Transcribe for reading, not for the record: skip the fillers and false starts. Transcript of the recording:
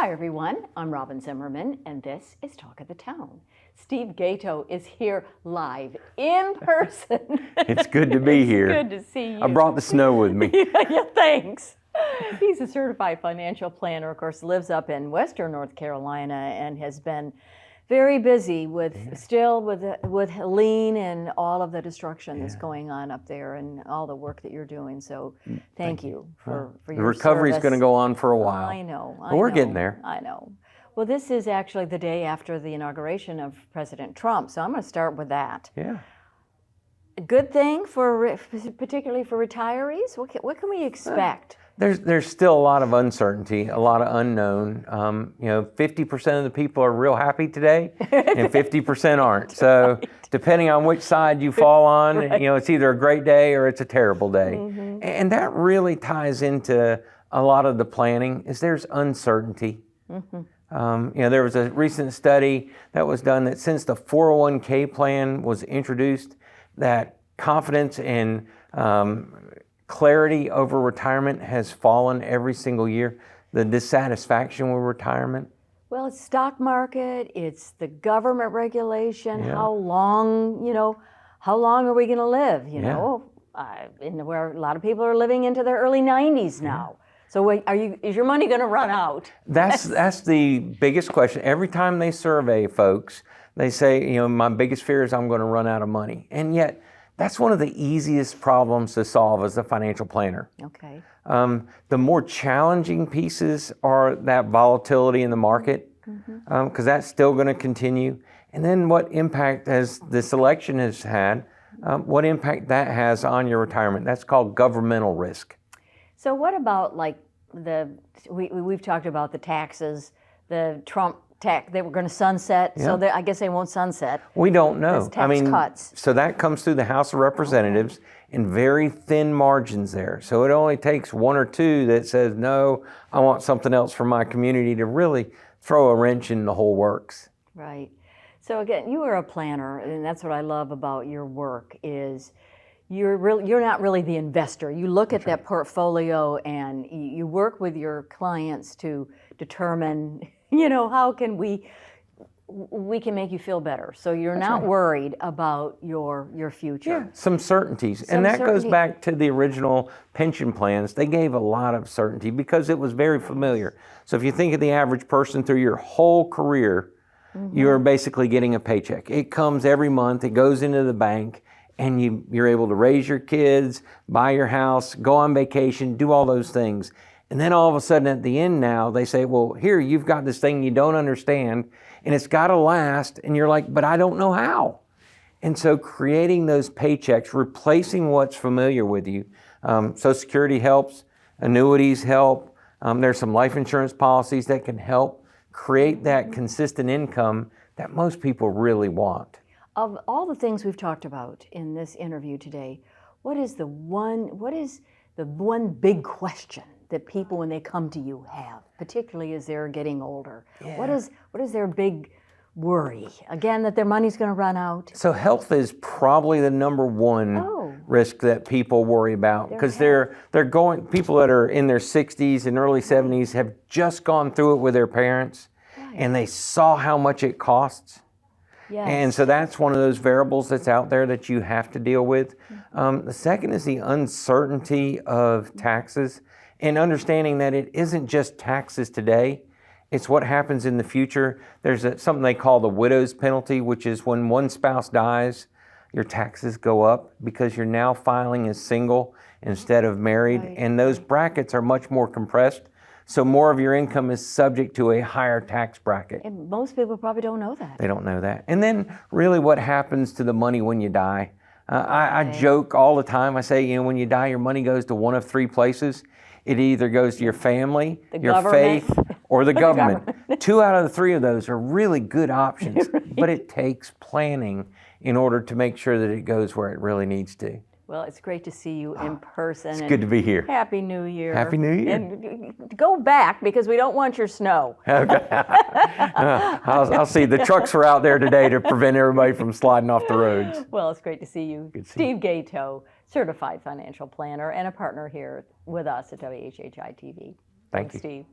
Hi everyone, I'm Robyn Zimmerman and this is Talk of the Town. Steve Gaito is here live in person. It's good to be here. It's good to see you. I brought the snow with me. Yeah, thanks. He's a certified financial planner, of course, lives up in Western North Carolina and has been very busy with with Helene and all of the destruction that's going on up there and all the work that you're doing. So thank you for your The recovery's going to go on for a while. I know. But we're getting there. I know. Well, this is actually the day after the inauguration of President Trump, so I'm going to start with that. Yeah. A good thing for, particularly for retirees? What can we expect? There's still a lot of uncertainty, a lot of unknown. 50% of the people are real happy today, and 50% aren't. So depending on which side you fall on, it's either a great day or it's a terrible day. Mm-hmm. And that really ties into a lot of the planning. There's uncertainty. Mm-hmm. There was a recent study that was done that since the 401k plan was introduced, that confidence and clarity over retirement has fallen every single year. The dissatisfaction with retirement. Well, it's stock market, it's the government regulation, how long are we going to live, where a lot of people are living into their early 90s now. So is your money going to run out? That's the biggest question. Every time they survey folks, they say, my biggest fear is I'm going to run out of money. And yet, that's one of the easiest problems to solve as a financial planner. Okay. The more challenging pieces are that volatility in the market, because that's still going to continue. And then what impact has this election has had, what impact that has on your retirement. That's called governmental risk. So what about we've talked about the taxes, the Trump tax, they were going to sunset, so I guess they won't sunset. We don't know. Tax cuts. So that comes through the House of Representatives in very thin margins there. So it only takes one or two that says, no, I want something else for my community to really throw a wrench in the whole works. Right. So again, you are a planner, and that's what I love about your work is you're not really the investor. You look at that portfolio and you work with your clients to determine, how can we can make you feel better. So you're not worried about your future. Yeah, some certainties. And that goes back to the original pension plans. They gave a lot of certainty because it was very familiar. So if you think of the average person through your whole career, you're basically getting a paycheck. It comes every month, it goes into the bank, and you're able to raise your kids, buy your house, go on vacation, do all those things. And then all of a sudden at the end now, they say, well, here, you've got this thing you don't understand, and it's got to last. And you're like, but I don't know how. And so creating those paychecks, replacing what's familiar with you. Social Security helps, annuities help. There's some life insurance policies that can help create that consistent income that most people really want. Of all the things we've talked about in this interview today, what is the one big question that people, when they come to you, have, particularly as they're getting older? Yeah. What is their big worry? Again, that their money's going to run out? So health is probably the number one risk that people worry about, because people that are in their 60s and early 70s have just gone through it with their parents, and they saw how much it costs. Yes. And so that's one of those variables that's out there that you have to deal with. The second is the uncertainty of taxes and understanding that it isn't just taxes today, it's what happens in the future. There's something they call the widow's penalty, which is when one spouse dies, your taxes go up because you're now filing as single instead of married. Right. And those brackets are much more compressed. So more of your income is subject to a higher tax bracket. And most people probably don't know that. They don't know that. And then really what happens to the money when you die. I joke all the time. I say, when you die, your money goes to one of three places. It either goes to your family, your faith, or the government. 2 out of the 3 of those are really good options, but it takes planning in order to make sure that it goes where it really needs to. Well, it's great to see you in person. It's good to be here. Happy New Year. Happy New Year. And go back because we don't want your snow. Okay. I'll see. The trucks are out there today to prevent everybody from sliding off the roads. Well, it's great to see you. Good to see Steve Gaito, certified financial planner and a partner here with us at WHHI-TV. Thank you. Steve.